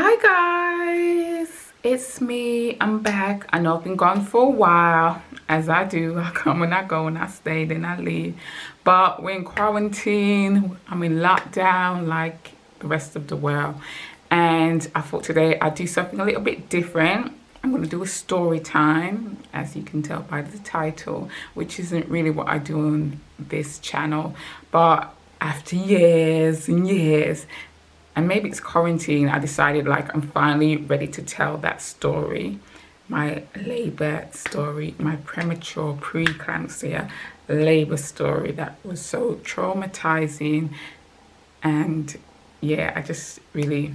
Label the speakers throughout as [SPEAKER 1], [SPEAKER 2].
[SPEAKER 1] Hi guys, it's me. I'm back. I know I've been gone for a while, as I do. I come and I go and I stay, then I leave. But we're in quarantine. I'm in lockdown like the rest of the world. And I thought today I'd do something a little bit different. I'm going to do a story time, as you can tell by the title, which isn't really what I do on this channel. But after years and years, and maybe it's quarantine, I decided like I'm finally ready to tell that story, my labor story, my premature preeclampsia labor story that was so traumatizing. And yeah, I just really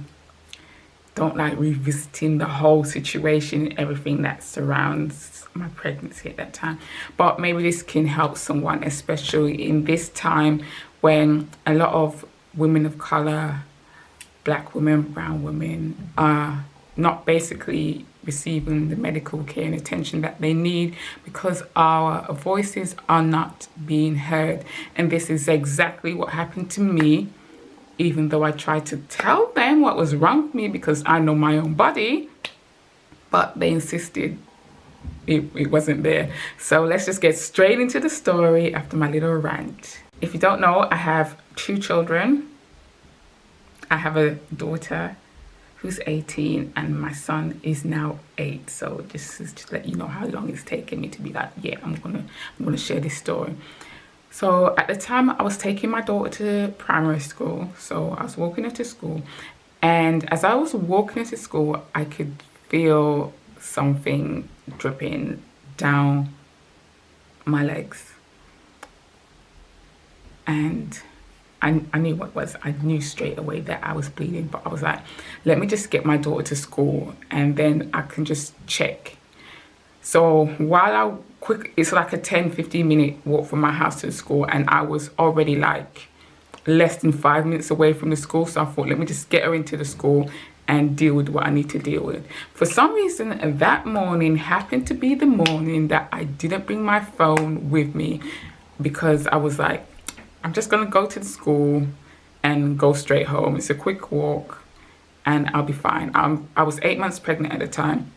[SPEAKER 1] don't like revisiting the whole situation, everything that surrounds my pregnancy at that time. But maybe this can help someone, especially in this time when a lot of women of color, black women, brown women are not basically receiving the medical care and attention that they need because our voices are not being heard. And this is exactly what happened to me, even though I tried to tell them what was wrong with me because I know my own body, but they insisted it wasn't there. So let's just get straight into the story after my little rant. If you don't know, I have 2 children. I have a daughter who's 18 and my son is now 8. So this is to let you know how long it's taken me to be like, yeah, I'm gonna share this story. So at the time I was taking my daughter to primary school. So I was walking her to school, and as I was walking her to school, I could feel something dripping down my legs. And I knew what it was. I knew straight away that I was bleeding, but I was like, let me just get my daughter to school and then I can just check. So while it's like a 10-15 minute walk from my house to the school, and I was already like less than 5 minutes away from the school. So I thought, let me just get her into the school and deal with what I need to deal with. For some reason, that morning happened to be the morning that I didn't bring my phone with me because I was like, I'm just going to go to the school and go straight home. It's a quick walk and I'll be fine. I was 8 months pregnant at the time.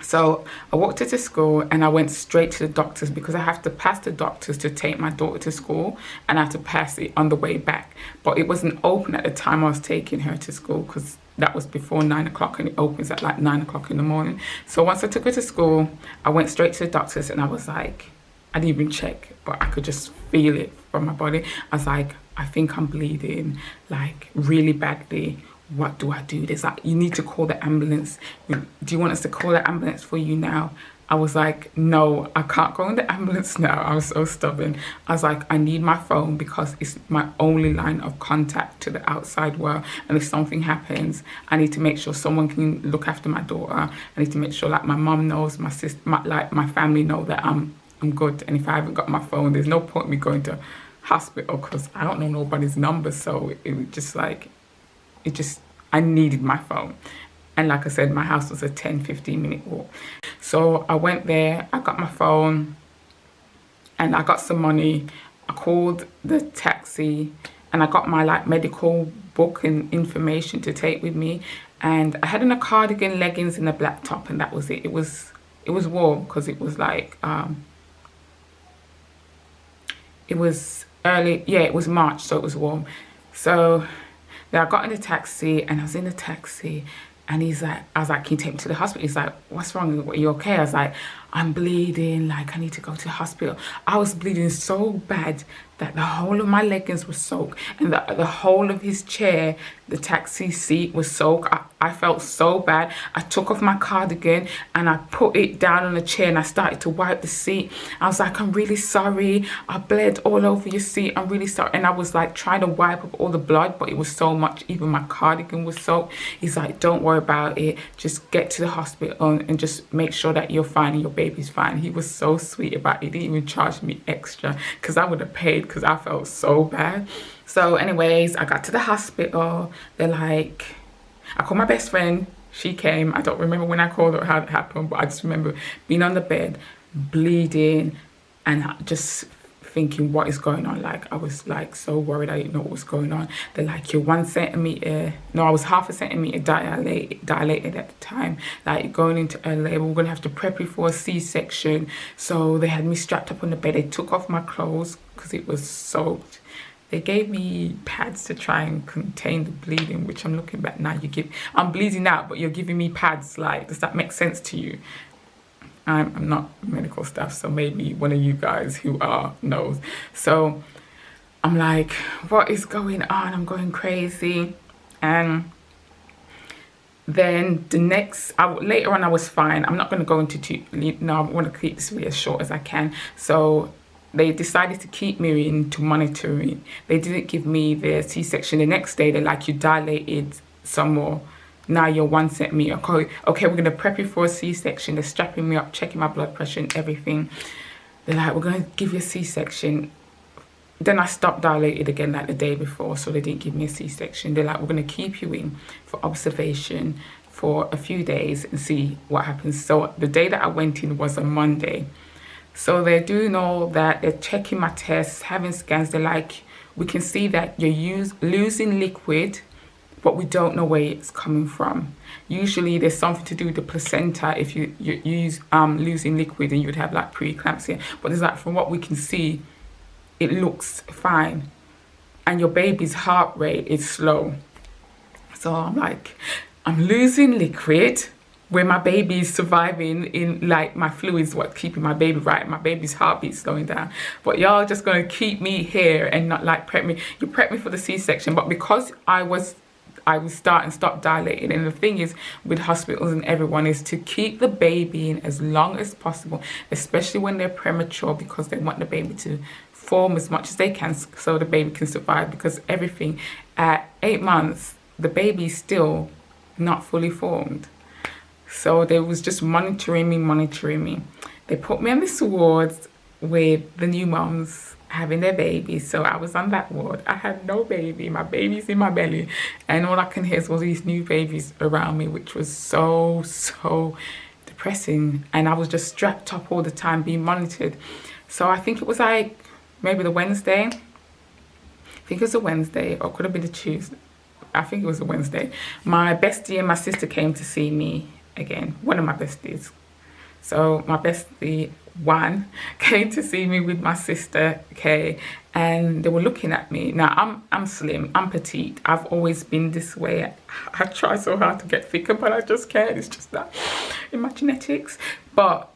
[SPEAKER 1] So I walked her to school and I went straight to the doctor's because I have to pass the doctor's to take my daughter to school, and I have to pass it on the way back. But it wasn't open at the time I was taking her to school because that was before 9 o'clock and it opens at like 9 o'clock in the morning. So once I took her to school, I went straight to the doctor's and I was like, I didn't even check, but I could just feel it from my body. I was like, I think I'm bleeding like really badly. What do I do? There's like, you need to call the ambulance. Do you want us to call the ambulance for you now? I was like, no, I can't go in the ambulance now. I was so stubborn. I was like, I need my phone because it's my only line of contact to the outside world. And if something happens, I need to make sure someone can look after my daughter. I need to make sure like my mom knows, my sister, my family know that I'm good. And if I haven't got my phone, there's no point me going to hospital because I don't know nobody's number. So it was just like, I needed my phone. And like I said, my house was a 10-15 minute walk. So I went there, I got my phone and I got some money. I called the taxi and I got my like medical book and information to take with me. And I had in a cardigan, leggings and a black top, and that was it. It was warm because it was like, it was early, yeah, it was March, so it was warm. So then I got in the taxi and I was in the taxi and he's like, I was like, can you take me to the hospital? He's like, what's wrong? Are you okay? I was like, I'm bleeding, like I need to go to the hospital. I was bleeding so bad that the whole of my leggings were soaked and the whole of his chair, the taxi seat was soaked. I felt so bad. I took off my cardigan and I put it down on the chair and I started to wipe the seat. I was like, I'm really sorry. I bled all over your seat. I'm really sorry. And I was like trying to wipe up all the blood, but it was so much, even my cardigan was soaked. He's like, don't worry about it. Just get to the hospital and just make sure that you're fine and your baby's fine. He was so sweet about it. He didn't even charge me extra because I would have paid because I felt so bad. So anyways, I got to the hospital. They're like, I called my best friend. She came. I don't remember when I called her how it happened, but I just remember being on the bed, bleeding, and just thinking, what is going on? Like, I was like so worried. I didn't know what was going on. They're like, you're 1 centimeter. No, I was half a centimeter dilated at the time. Like, going into early labor, we're gonna have to prep you for a C-section. So they had me strapped up on the bed. They took off my clothes because it was soaked. They gave me pads to try and contain the bleeding, which I'm looking back now. I'm bleeding out, but you're giving me pads. Like, does that make sense to you? I'm not medical staff, so maybe one of you guys who are knows. So I'm like, what is going on? I'm going crazy. And then later on I was fine. I'm not going to go into no, I want to keep this really as short as I can. So they decided to keep me in to monitoring. They didn't give me the C-section. The next day they're like, you dilated some more. Now you're 1 centimeter. Okay, we're gonna prep you for a C-section. They're strapping me up, checking my blood pressure and everything. They're like, we're gonna give you a C-section. Then I stopped dilated again like the day before, so they didn't give me a C-section. They're like, we're gonna keep you in for observation for a few days and see what happens. So the day that I went in was a Monday. So they're doing all that, they're checking my tests, having scans. They're like, we can see that you're losing liquid, but we don't know where it's coming from. Usually there's something to do with the placenta if you use losing liquid, and you would have like preeclampsia. But it's like, from what we can see, it looks fine. And your baby's heart rate is slow. So I'm like, I'm losing liquid where my baby is surviving in, like, my fluids, what keeping my baby right, my baby's heartbeat slowing down. But y'all just gonna keep me here and not like prep me. You prep me for the C-section, but because I was stop dilating. And the thing is with hospitals and everyone is to keep the baby in as long as possible, especially when they're premature, because they want the baby to form as much as they can so the baby can survive. Because everything at 8 months, the baby's still not fully formed. So they was just monitoring me. They put me on this ward with the new moms having their babies. So I was on that ward. I had no baby. My baby's in my belly. And all I can hear was these new babies around me, which was so depressing. And I was just strapped up all the time being monitored. So I think it was like maybe the Wednesday. I think it was a Wednesday, or could have been a Tuesday. I think it was a Wednesday. My bestie and my sister came to see me again. One of my besties. So my bestie one came to see me with my sister Kay, and they were looking at me. Now I'm slim, I'm petite. I've always been this way. I try so hard to get thicker, but I just can't. It's just that in my genetics. But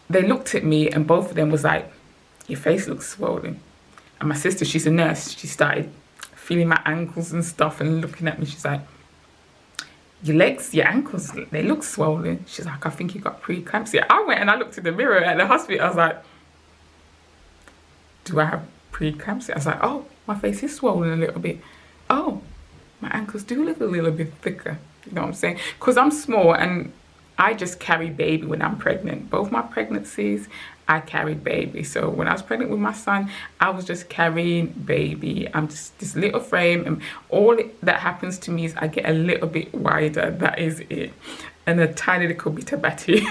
[SPEAKER 1] they looked at me, and both of them was like, your face looks swollen. And my sister, she's a nurse, she started feeling my ankles and stuff and looking at me. She's like, your legs, your ankles, they look swollen. She's like, I think you got preeclampsia. I went and I looked in the mirror at the hospital. I was like, do I have preeclampsia? I was like, oh, my face is swollen a little bit. Oh, my ankles do look a little bit thicker. You know what I'm saying? Because I'm small and I just carry baby when I'm pregnant. Both my pregnancies, I carried baby. So when I was pregnant with my son, I was just carrying baby. I'm just this little frame, and all that happens to me is I get a little bit wider. That is it. And a tiny little bit of batty.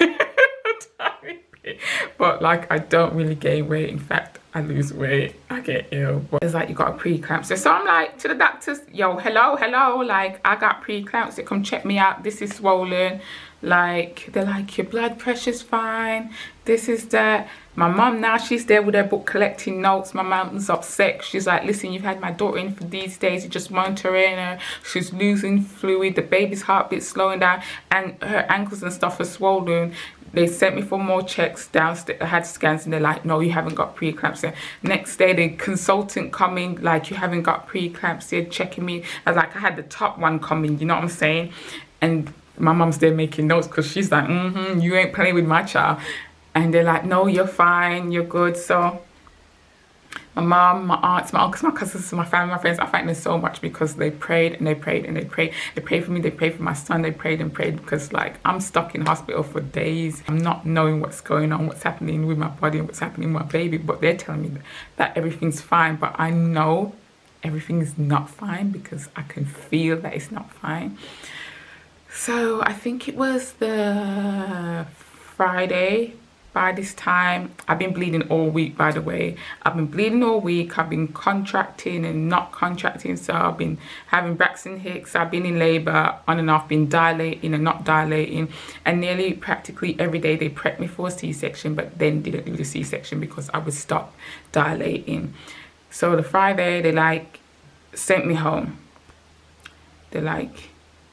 [SPEAKER 1] But like, I don't really gain weight. In fact, I lose weight. I get ill. But it's like, you got a preeclampsia. So I'm like to the doctors, yo, hello. Like, I got preeclampsia. Come check me out. This is swollen. Like, they're like, your blood pressure's fine. This is that. My mum now, she's there with her book collecting notes. My mum's upset. She's like, listen, you've had my daughter in for these days. You're just monitoring her. She's losing fluid. The baby's heartbeat's slowing down. And her ankles and stuff are swollen. They sent me for more checks downstairs. I had scans and they're like, no, you haven't got preeclampsia. Next day, the consultant coming, like, you haven't got preeclampsia, checking me. I was like, I had the top one coming, you know what I'm saying? And my mum's there making notes because she's like, you ain't playing with my child. And they're like, no, you're fine, you're good. So my mum, my aunts, my uncles, my cousins, my family, my friends, I thank them so much because they prayed and they prayed and they prayed. They prayed for me, they prayed for my son, they prayed and prayed because, like, I'm stuck in hospital for days. I'm not knowing what's going on, what's happening with my body and what's happening with my baby, but they're telling me that everything's fine. But I know everything is not fine because I can feel that it's not fine. So I think it was the Friday, by this time. I've been bleeding all week, by the way. I've been bleeding all week. I've been contracting and not contracting. So I've been having Braxton Hicks. I've been in labor on and off, been dilating and not dilating. And nearly practically every day they prepped me for a C-section, but then didn't do the C-section because I would stop dilating. So the Friday, they like sent me home. They're like,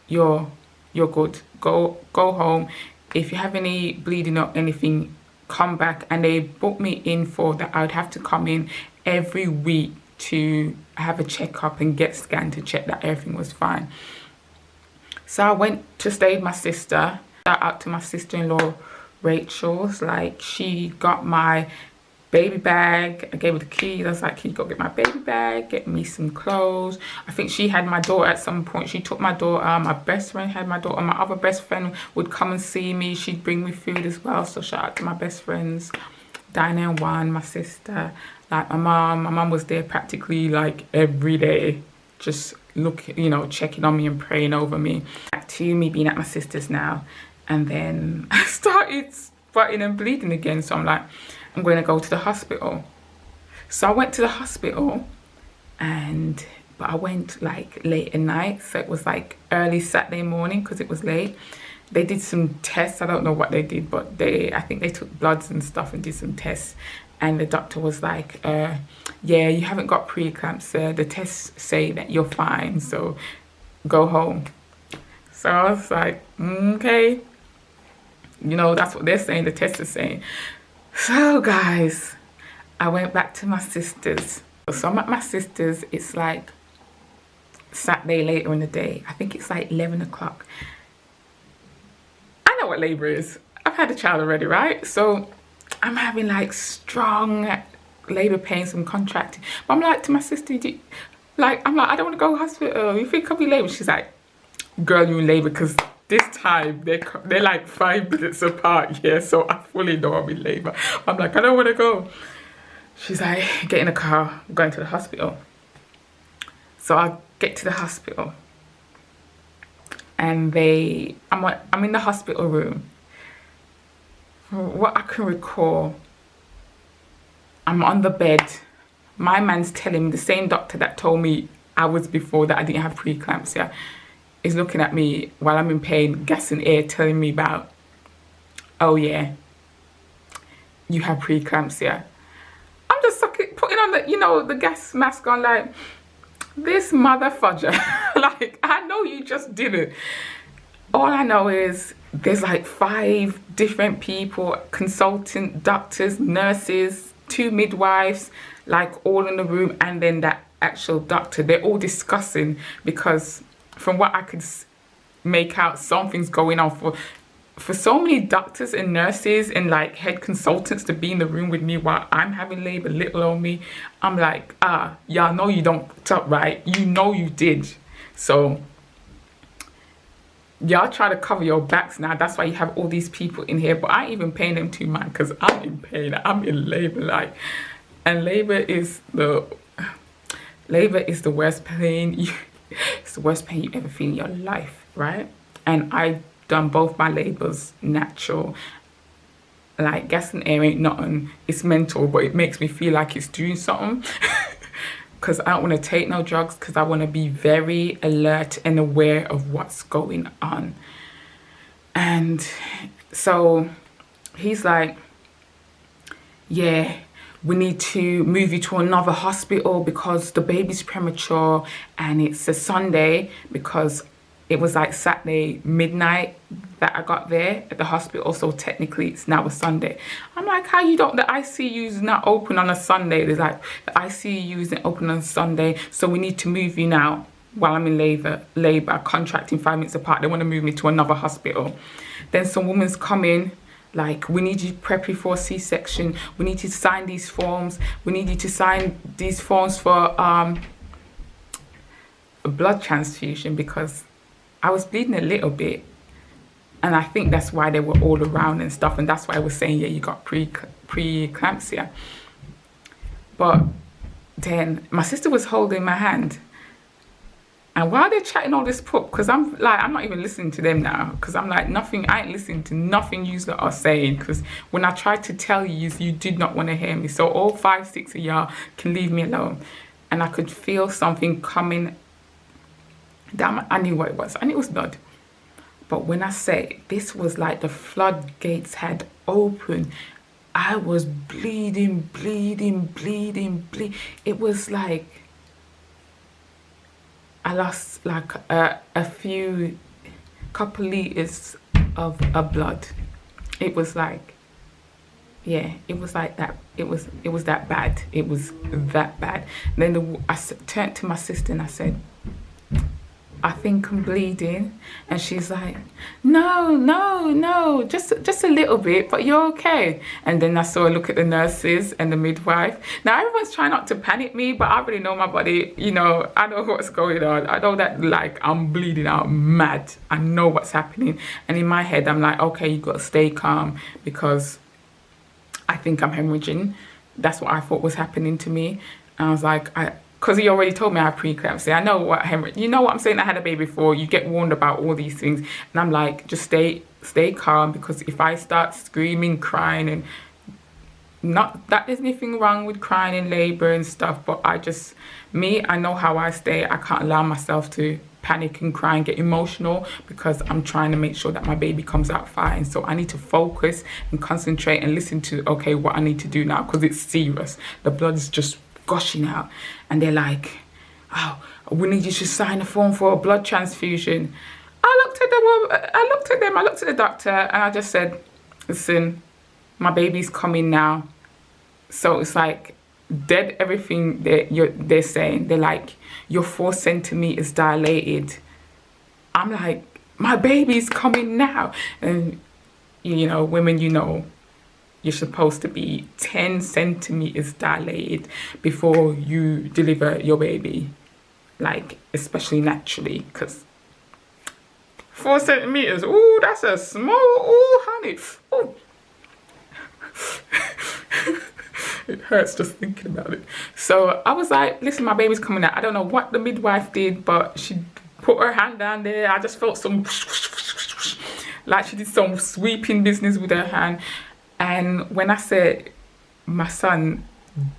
[SPEAKER 1] you're good. Go home. If you have any bleeding or anything, come back. And they booked me in for that. I would have to come in every week to have a checkup and get scanned to check that everything was fine. So I went to stay with my sister. Shout out to my sister-in-law, Rachel's. Like, she got my baby bag. I gave her the keys. I was like, can you go get my baby bag, get me some clothes. I think she had my daughter at some point. She took my daughter. My best friend had my daughter. My other best friend would come and see me. She'd bring me food as well. So shout out to my best friends, Dinah and Juan, my sister, like my mom was there practically like every day, just checking on me and praying over me. Back to me being at my sister's now. And then I started spotting and bleeding again. So I'm like, I'm going to go to the hospital. So I went to the hospital, but I went like late at night. So it was like early Saturday morning because it was late. They did some tests. I don't know what they did, but I think they took bloods and stuff and did some tests. And the doctor was like, yeah, you haven't got preeclampsia. The tests say that you're fine, so go home. So I was like, okay. That's what they're saying, the test is saying. So guys, I went back to my sister's. So I'm at my sister's. It's like Saturday later in the day. I think it's like 11 o'clock. I know what labor is. I've had a child already, right? So I'm having like strong labor pains and contracting. But I'm like to my sister, I'm like, I don't want to go to hospital. You think I'll be labor? She's like, girl, you're in labor because this time they're like 5 minutes apart, yeah, so I fully know I'm in labor. I'm like, I don't want to go. She's like, get in the car, we're going to the hospital. So I get to the hospital and I'm in the hospital room. What I can recall, I'm on the bed. My man's telling me, the same doctor that told me hours before that I didn't have preeclampsia, is looking at me while I'm in pain, gas and air, telling me about, oh yeah, you have preeclampsia. I'm just putting on the gas mask on like, this mother fudger. Like, I know you just did it. All I know is there's like 5 different people, consultant, doctors, nurses, 2 midwives, like all in the room, and then that actual doctor. They're all discussing because from what I could make out, something's going on for so many doctors and nurses and like head consultants to be in the room with me while I'm having labor, little on me. I'm like, y'all know you don't talk right. You know you did. So y'all try to cover your backs now. That's why you have all these people in here. But I ain't even paying them too much because I'm in pain. I'm in labor, and labor is the worst pain. It's the worst pain you ever feel in your life, right? And I've done both my labors natural. Like, gas and air ain't nothing. It's mental, but it makes me feel like it's doing something. Because I don't want to take no drugs, because I want to be very alert and aware of what's going on. And so he's like, yeah, we need to move you to another hospital because the baby's premature, and it's a Sunday because it was like Saturday midnight that I got there at the hospital, so technically it's now a Sunday. I'm like, how you don't, the ICU is not open on a Sunday. There's like, the ICU isn't open on a Sunday, so we need to move you now while I'm in labor, contracting 5 minutes apart. They want to move me to another hospital. Then some woman's coming, like, we need you to prep you for a C-section. We need you to sign these forms. We need you to sign these forms for a blood transfusion because I was bleeding a little bit. And I think that's why they were all around and stuff. And that's why I was saying, yeah, you got preeclampsia. But then my sister was holding my hand. And while they're chatting all this pop, because I'm not even listening to them now, because I'm like, I ain't listening to nothing you are saying, because when I tried to tell you did not want to hear me. So all 5, 6 of y'all can leave me alone. And I could feel something coming down. I knew what it was, and it was blood. But when I say this was like the floodgates had opened, I was bleeding. It was like I lost like a couple liters of blood. It was like, yeah, it was like that. It was that bad. It was that bad. And then I turned to my sister and I said, I think I'm bleeding. And she's like, no, just a little bit, but you're okay. And then I saw a look at the nurses and the midwife. Now everyone's trying not to panic me, but I already know my body, you know, I know what's going on. I know that like I'm bleeding out mad. I know what's happening. And in my head, I'm like, okay, you got to stay calm, because I think I'm hemorrhaging. That's what I thought was happening to me. And I was like, because he already told me I have preeclampsia. I know what hemorrhage, you know what I'm saying? I had a baby before. You get warned about all these things. And I'm like, just stay calm, because if I start screaming, crying, and not that there's anything wrong with crying in labor and stuff, but I know how I stay. I can't allow myself to panic and cry and get emotional, because I'm trying to make sure that my baby comes out fine. So I need to focus and concentrate and listen to, okay, what I need to do now, because it's serious. The blood is just gushing out. And they're like, oh, we need you to sign a form for a blood transfusion. I looked at the doctor, and I just said, listen, my baby's coming now. So it's like dead everything they're saying. They're like, your 4 centimeters dilated. I'm like, my baby's coming now. And you know, women, you know, you're supposed to be 10 centimeters dilated before you deliver your baby, like especially naturally, because 4 centimeters, ooh, that's a small, ooh, honey, ooh. It hurts just thinking about it. So I was like, listen, my baby's coming out. I don't know what the midwife did, but she put her hand down there. I just felt some, like she did some sweeping business with her hand. And when I said my son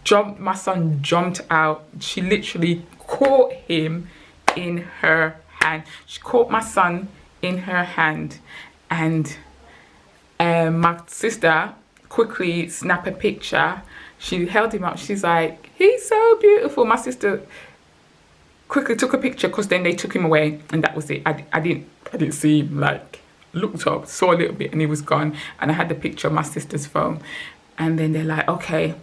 [SPEAKER 1] jumped out, she literally caught him in her hand. She caught my son in her hand, and my sister quickly snapped a picture. She held him up. She's like, he's so beautiful. My sister quickly took a picture, because then they took him away, and that was it. I didn't see him, like, looked up, saw a little bit, and he was gone. And I had the picture of my sister's phone. And then they're like, okay,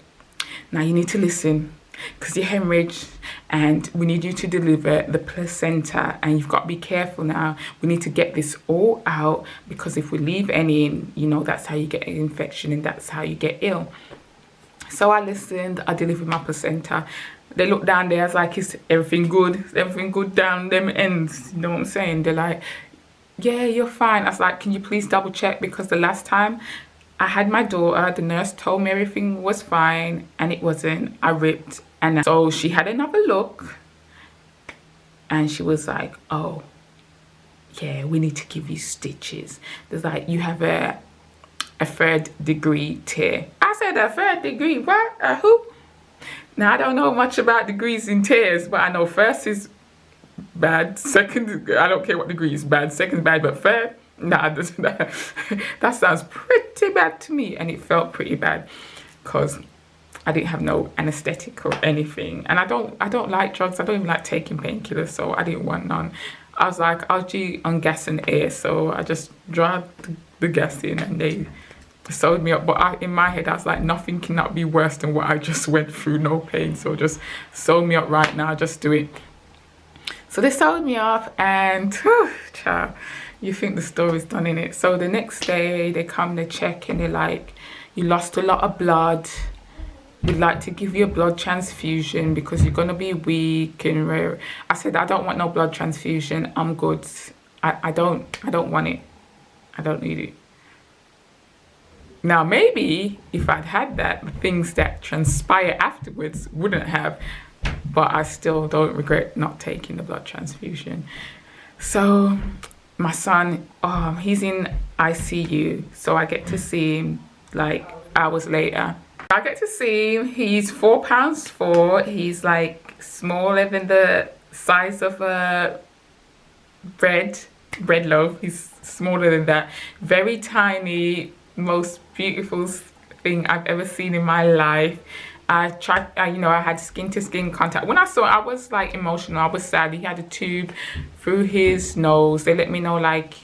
[SPEAKER 1] now you need to listen, because you're hemorrhaged, and we need you to deliver the placenta, and you've got to be careful now. We need to get this all out, because if we leave any in, you know, that's how you get an infection, and that's how you get ill. So I listened. I delivered my placenta. They looked down there. I was like, is everything good? Is everything good down them ends? You know what I'm saying? They're like, yeah, you're fine. I was like, can you please double check? Because the last time I had my daughter, the nurse told me everything was fine, and it wasn't. I ripped. And so she had another look, and she was like, oh, yeah, we need to give you stitches. There's like, you have a 3rd degree tear. I said, a 3rd degree? What? Who? Now, I don't know much about degrees in tears, but I know 1st is bad, 2nd, I don't care what degree is bad, 2nd bad, but 3rd, nah, that sounds pretty bad to me. And it felt pretty bad, because I didn't have no anesthetic or anything, and I don't like drugs. I don't even like taking painkillers, so I didn't want none. I was like, I'll G on gas and air, so I just dragged the gas in, and they sewed me up. But in my head, I was like, nothing cannot be worse than what I just went through. No pain, so just sew me up right now. Just do it. So they sewed me up, and child, you think the story's done, in it. So the next day they come, they check, and they're like, you lost a lot of blood. We'd like to give you a blood transfusion because you're gonna be weak and rare. I said, I don't want no blood transfusion. I'm good. I don't want it. I don't need it. Now, maybe if I'd had that, the things that transpire afterwards wouldn't have. but I still don't regret not taking the blood transfusion. So my son, he's in ICU, so I get to see him like hours later. I get to see him. He's 4 pounds 4. He's like smaller than the size of a bread loaf. He's smaller than that. Very tiny, most beautiful thing I've ever seen in my life. I tried, you know, I had skin to skin contact. When I saw it, I was like emotional. I was sad. He had a tube through his nose. They let me know like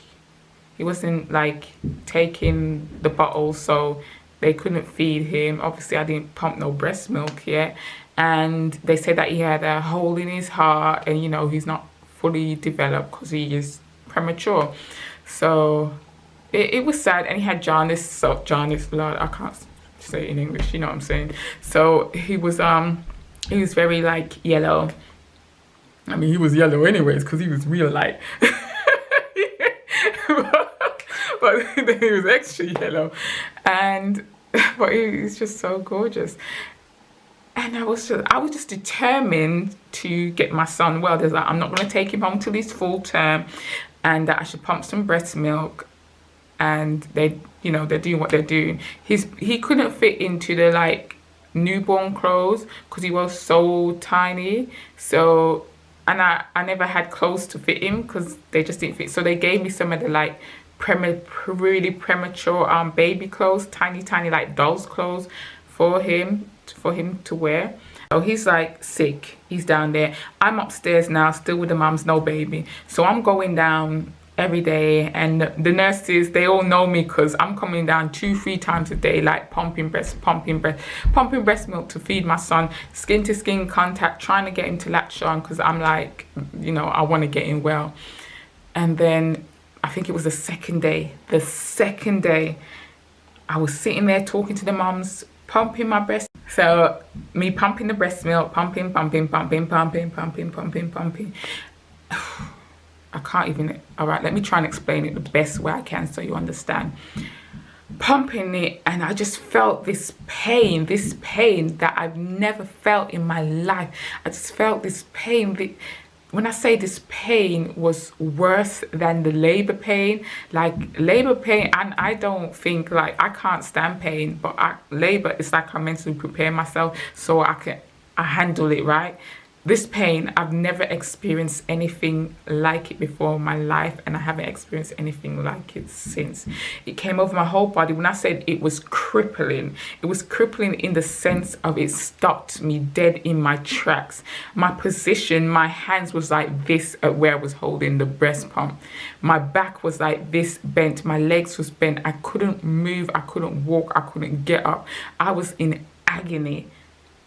[SPEAKER 1] he wasn't like taking the bottle, so they couldn't feed him. Obviously, I didn't pump no breast milk yet. And they said that he had a hole in his heart, and you know, he's not fully developed because he is premature. So it was sad. And he had jaundice, so jaundice blood. I can't say it in English, you know what I'm saying? So he was very like yellow. I mean, he was yellow anyways because he was real light. But then he was extra yellow, but he was just so gorgeous. And I was just determined to get my son well. There's like, I'm not going to take him home till he's full term, and that I should pump some breast milk. And they, you know, they're doing what they're doing. He couldn't fit into the like newborn clothes because he was so tiny. So, and I never had clothes to fit him because they just didn't fit. So they gave me some of the like really premature baby clothes, tiny like doll's clothes for him to wear. Oh, he's like sick. He's down there. I'm upstairs now, still with the mums, no baby. So I'm going down every day, and the nurses, they all know me because I'm coming down 2-3 times a day, like pumping breast milk to feed my son, skin to skin contact, trying to get him to latch on because I'm like, you know, I want to get him well. And then I think it was the second day, I was sitting there talking to the mums, pumping my breast. So me pumping the breast milk, pumping. I can't even, all right, let me try and explain it the best way I can so you understand. Pumping it, and I just felt this pain that I've never felt in my life. I just felt this pain. When I say this pain was worse than the labor pain, like labor pain, and I don't think like, I can't stand pain, but labor, it's like I mentally prepare myself so I handle it, right? This pain, I've never experienced anything like it before in my life, and I haven't experienced anything like it since. It came over my whole body. When I said it was crippling in the sense of it stopped me dead in my tracks. My position, my hands was like this at where I was holding the breast pump. My back was like this bent. My legs was bent. I couldn't move. I couldn't walk. I couldn't get up. I was in agony.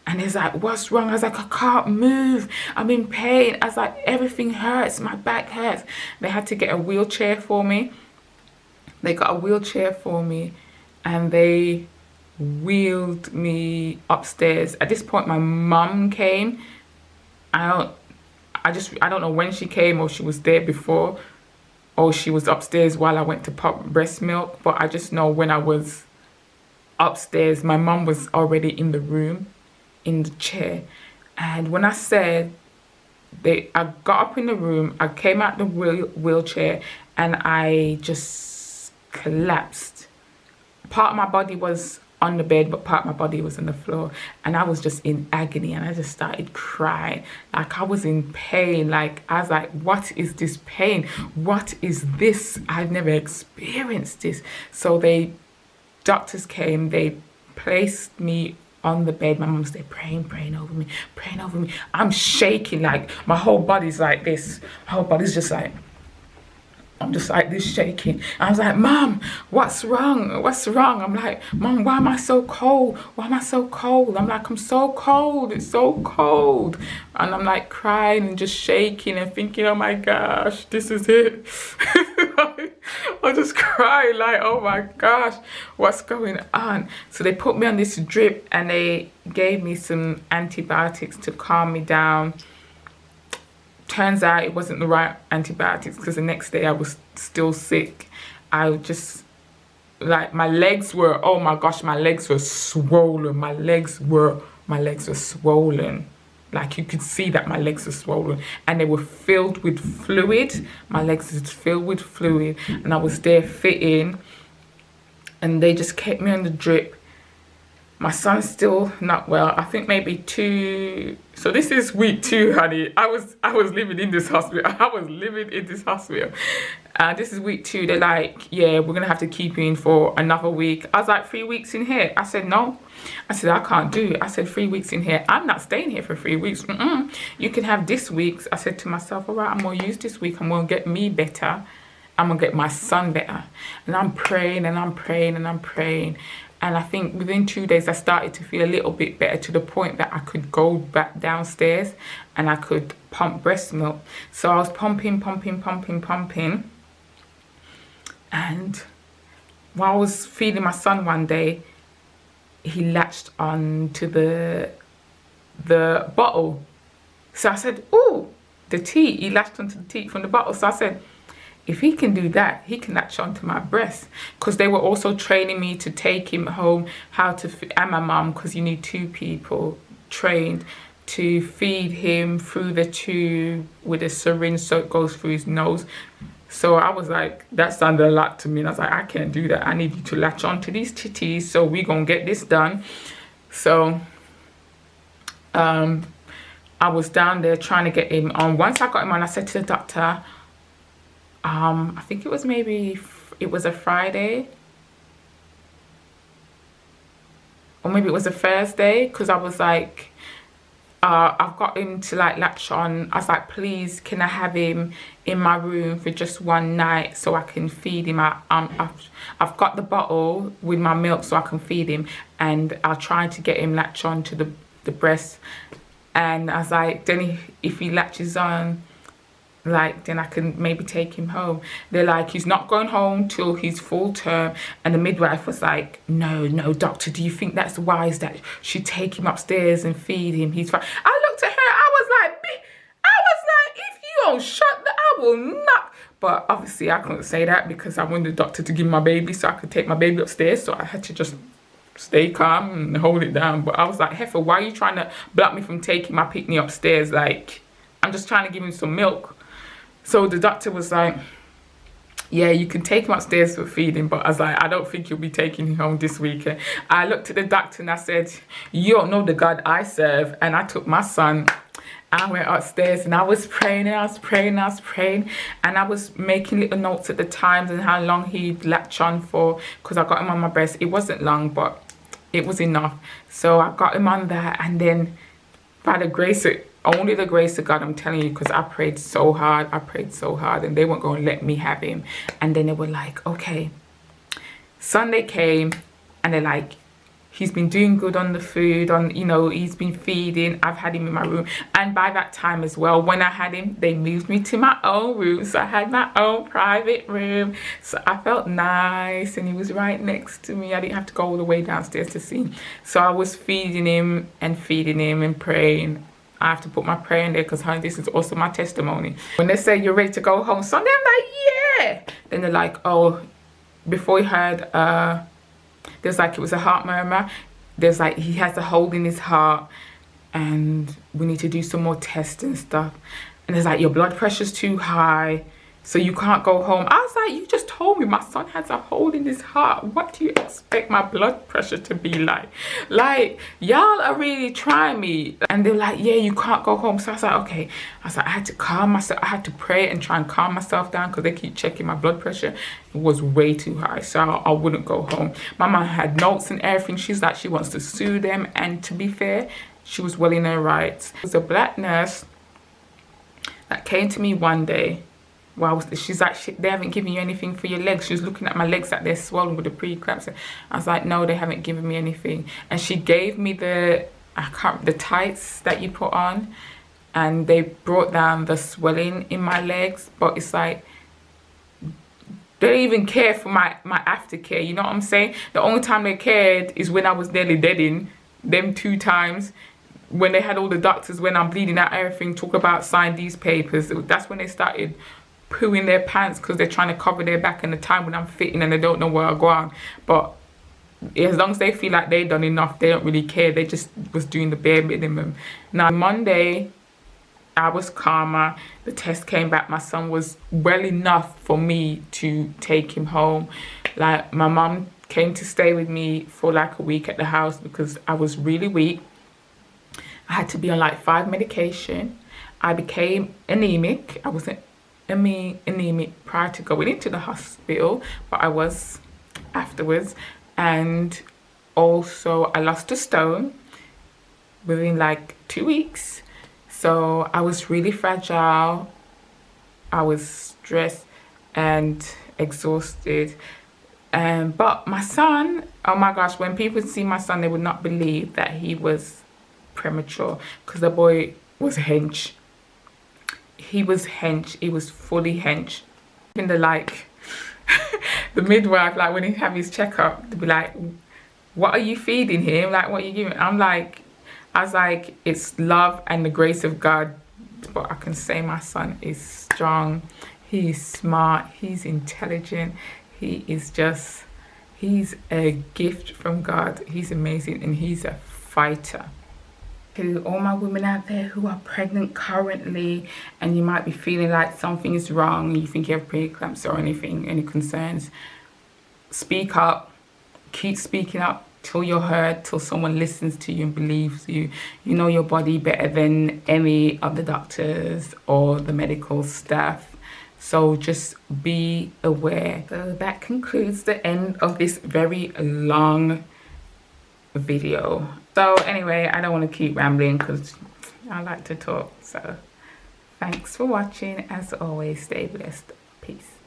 [SPEAKER 1] And he's like, what's wrong? I was like, I can't move. I'm in pain. I was like, everything hurts. My back hurts. They had to get a wheelchair for me. They got a wheelchair for me, and they wheeled me upstairs. At this point, my mum came. I don't know when she came, or she was there before, or she was upstairs while I went to pump breast milk. But I just know when I was upstairs, my mum was already in the room, in the chair. And when I said I got up in the room, I came out the wheelchair, and I just collapsed. Part of my body was on the bed, but part of my body was on the floor, and I was just in agony, and I just started crying. Like, I was in pain. Like, I was like, what is this pain? What is this? I've never experienced this. So doctors came, they placed me on the bed. My mum was there praying over me. I'm shaking, like my whole body's like this. My whole body's just like, I'm just like this, shaking. I was like, Mom, what's wrong? I'm like, Mom, why am I so cold? I'm like, I'm so cold. It's so cold. And I'm like crying and just shaking and thinking, oh my gosh, this is it. I just crying like, oh my gosh, what's going on? So they put me on this drip, and they gave me some antibiotics to calm me down. Turns out it wasn't the right antibiotics, because the next day I was still sick. I just, like, my legs were, oh my gosh, my legs were swollen. My legs were swollen. Like you could see that my legs were swollen and they were filled with fluid. My legs was filled with fluid and I was there fitting and they just kept me on the drip. My son's still not well. I think maybe 2. So this is week 2, honey. I was living in this hospital. I was living in this hospital. This is week 2. They're like, yeah, we're gonna have to keep you in for another week. I was like, 3 weeks in here? I said, no. I said, I can't do it. I said, 3 weeks in here. I'm not staying here for 3 weeks. You can have this week. I said to myself, all right, I'm gonna use this week. I'm gonna get me better. I'm gonna get my son better. And I'm praying and I'm praying and I'm praying. And I think within 2 days, I started to feel a little bit better to the point that I could go back downstairs and I could pump breast milk. So I was pumping. And while I was feeding my son one day, he latched on to the bottle. So I said, oh, the teat. He latched onto the teat from the bottle. So I said, if he can do that, he can latch onto my breast. Because they were also training me to take him home, how to, and my mum, because you need 2 people trained to feed him through the tube with a syringe so it goes through his nose. So I was like, that sounded a lot to me. And I was like, I can't do that. I need you to latch onto these titties. So we're going to get this done. So I was down there trying to get him on. Once I got him on, I said to the doctor, I think it was a Friday or maybe it was a Thursday, because I was like, I've got him to like latch on. I was like, please, can I have him in my room for just one night so I can feed him? I've got the bottle with my milk so I can feed him, and I'll try to get him latch on to the breast. And I was like, then if he latches on, like, then I can maybe take him home. They're like, he's not going home till he's full term. And the midwife was like, no, doctor, do you think that's wise that she take him upstairs and feed him? He's fine. I looked at her, I was like, if you don't shut I will not. But obviously I couldn't say that because I wanted the doctor to give my baby so I could take my baby upstairs. So I had to just stay calm and hold it down. But I was like, heifer, why are you trying to block me from taking my picnic upstairs? Like, I'm just trying to give him some milk. So the doctor was like, yeah, you can take him upstairs for feeding, but I was like, I don't think you'll be taking him home this weekend. I looked at the doctor and I said, you don't know the God I serve. And I took my son, I went upstairs and I was praying and I was praying. And I was making little notes at the times and how long he'd latch on for, because I got him on my breast. It wasn't long, but it was enough. So I got him on that, and then by the grace of, only the grace of God, I'm telling you, because I prayed so hard, and they weren't going to let me have him. And then they were like, okay. Sunday came, and they're like, he's been doing good on the food, he's been feeding. I've had him in my room. And by that time as well, when I had him, they moved me to my own room. So I had my own private room. So I felt nice, and he was right next to me. I didn't have to go all the way downstairs to see him. So I was feeding him and praying. I have to put my prayer in there because, honey, this is also my testimony. When they say you're ready to go home Sunday, I'm like, yeah. Then they're like, oh, before he had, there's like, it was a heart murmur. There's like, he has a hole in his heart and we need to do some more tests and stuff. And there's like, your blood pressure's too high, so you can't go home. I was like, you just told me my son has a hole in his heart. What do you expect my blood pressure to be like? Like, y'all are really trying me. And they're like, yeah, you can't go home. So I was like, okay. I was like, I had to calm myself. I had to pray and try and calm myself down because they keep checking my blood pressure. It was way too high, so I wouldn't go home. My mom had notes and everything. She's like, she wants to sue them. And to be fair, she was well in her rights. There was a black nurse that came to me one day. Well, she's like, they haven't given you anything for your legs. She was looking at my legs that they're swollen with the preeclampsia. I was like, no, they haven't given me anything. And she gave me the tights that you put on, and they brought down the swelling in my legs. But it's like, they don't even care for my aftercare. You know what I'm saying? The only time they cared is when I was nearly dead in them 2 times. When they had all the doctors, when I'm bleeding out everything, talk about sign these papers. That's when they started pooing their pants because they're trying to cover their back in the time when I'm fitting and they don't know where I go on. But as long as they feel like they've done enough, they don't really care. They just was doing the bare minimum. Now Monday, I was calmer. The test came back. My son was well enough for me to take him home. Like, my mum came to stay with me for like a week at the house because I was really weak. I had to be on like 5 medication. I became anemic. I wasn't anemic prior to going into the hospital, but I was afterwards. And also I lost a stone within like 2 weeks. So I was really fragile. I was stressed and exhausted. But my son, oh my gosh, when people see my son, they would not believe that he was premature, because the boy was hench. He was hench. He was fully hench. Even the like the midwife, like when he have his checkup, they'd be like, what are you feeding him? Like, what are you giving? I was like, it's love and the grace of God. But I can say my son is strong. He's smart. He's intelligent. He's a gift from God. He's amazing, and he's a fighter. To all my women out there who are pregnant currently, and you might be feeling like something is wrong, you think you have preeclampsia or anything, any concerns, speak up. Keep speaking up till you're heard, till someone listens to you and believes you. You know your body better than any of the doctors or the medical staff. So just be aware. So that concludes the end of this very long video. So anyway, I don't want to keep rambling because I like to talk. So thanks for watching. As always, stay blessed. Peace.